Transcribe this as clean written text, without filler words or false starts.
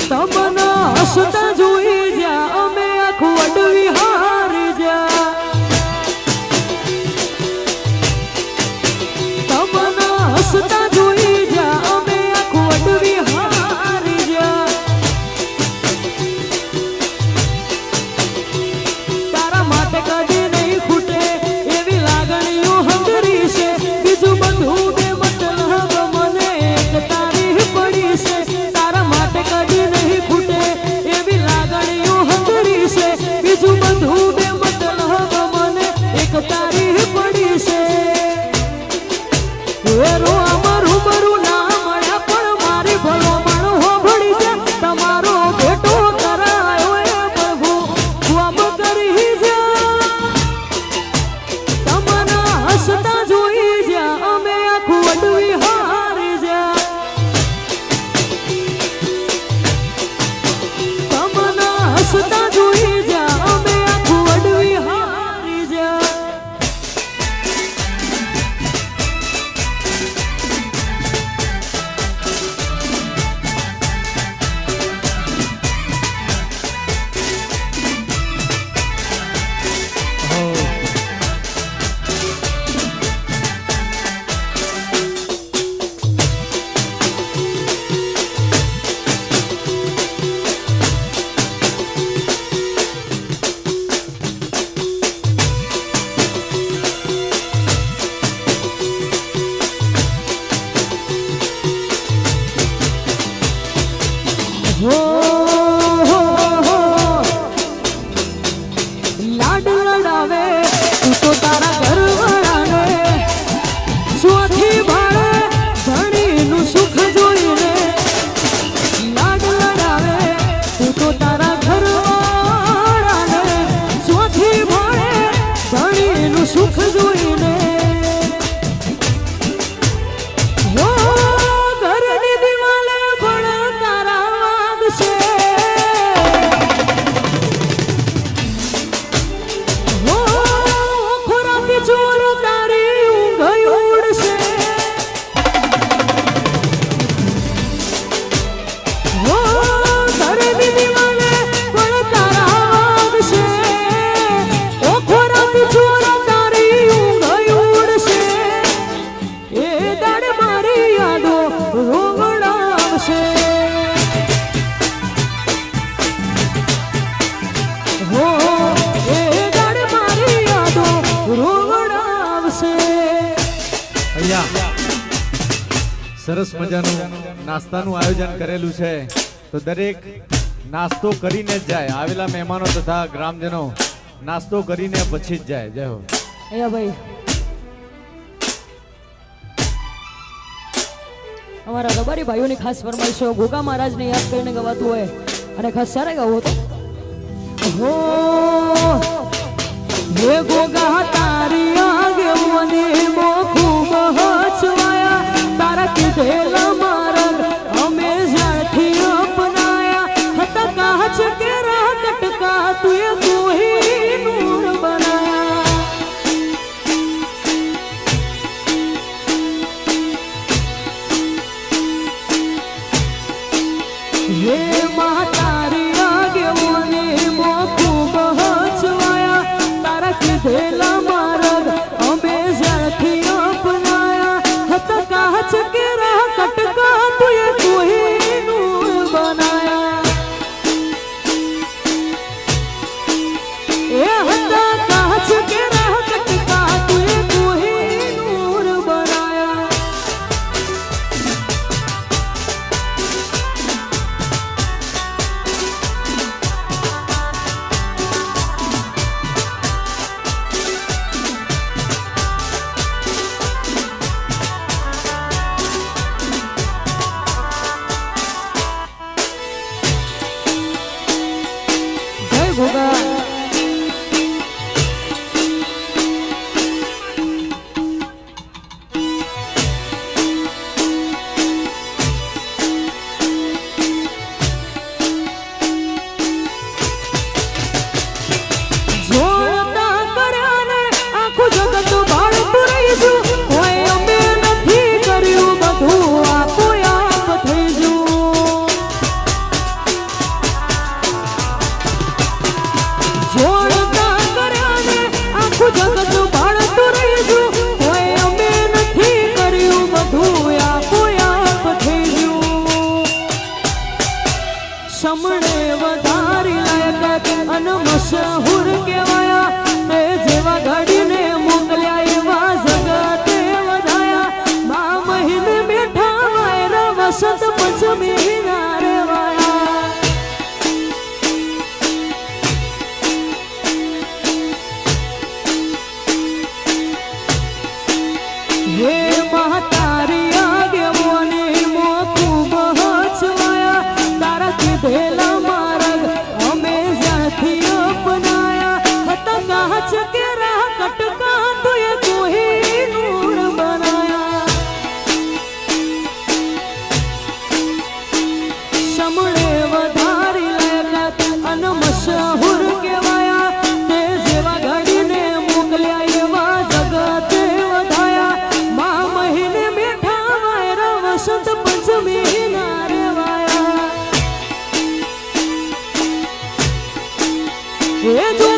તમને હસતા જોઈ જા અમે આખું અડવી હારી જા તમને હસતા જોઈ જા અમે આખું અડવી હારી જા તારા માટે કદી નહીં ખૂટે એવી લાગણીઓ હંગરી છે બીજું બધું તારી પડી છે વેરો અમારું બરું ના મળ્યા પણ મારી ભલો મણ હોભળી છે તમારો ભેટો કરાયો એ પ્રભુ આમ કરી જા તમને હસતા જોઈ જા અમે આખું અડવી હારી જા તમને હસતા જોઈ જા અમે આખું અડવી હારી જા લાડ લડાવે તું તો તારા ઘરવાળાને સ્વથી ભાળે ધણીનું સુખ જોઈને લાડ લડાવે તું તો તારા ઘરવાળાને સ્વથી ભાળે ધણીનું સુખ જોઈને ઘરની દિવાલે પણ તારા વાગશે ચોર તારી ઊંઘ ઉડશે ઘરની દિવાલે પણ તારા વાગશે ઓ ખોરાકી ચોર તારી ઊંઘ ઉડશે એ દાડ મારી યાદો રોવડાવશે સરસ મજાનું નાસ્તાનું આયોજન કરેલું છે તો દરેક નાસ્તો કરીને જ જાય આવેલા મહેમાનો તથા ગ્રામજનો નાસ્તો કરીને પછી જ જાય જય હો ભાઈ અમારા રબારી ભાઈઓની ખાસ ફરમાઈશો ગોગા મહારાજને યાદ કરીને ગવાતું હોય અને ખાસ સારા ગાવું તો હો હે ગોગા તારી આગેવાની મોખું બહચવાયા તારા કીધેલા માર્ગ અમે જ્યાંથી અપનાયા હતા કાચ કેરા કટકા તુએ કોહિનૂર બનાયા હે મા તારી આગેવાની મોખું બહચવાયા તારા કીધેલા એ જો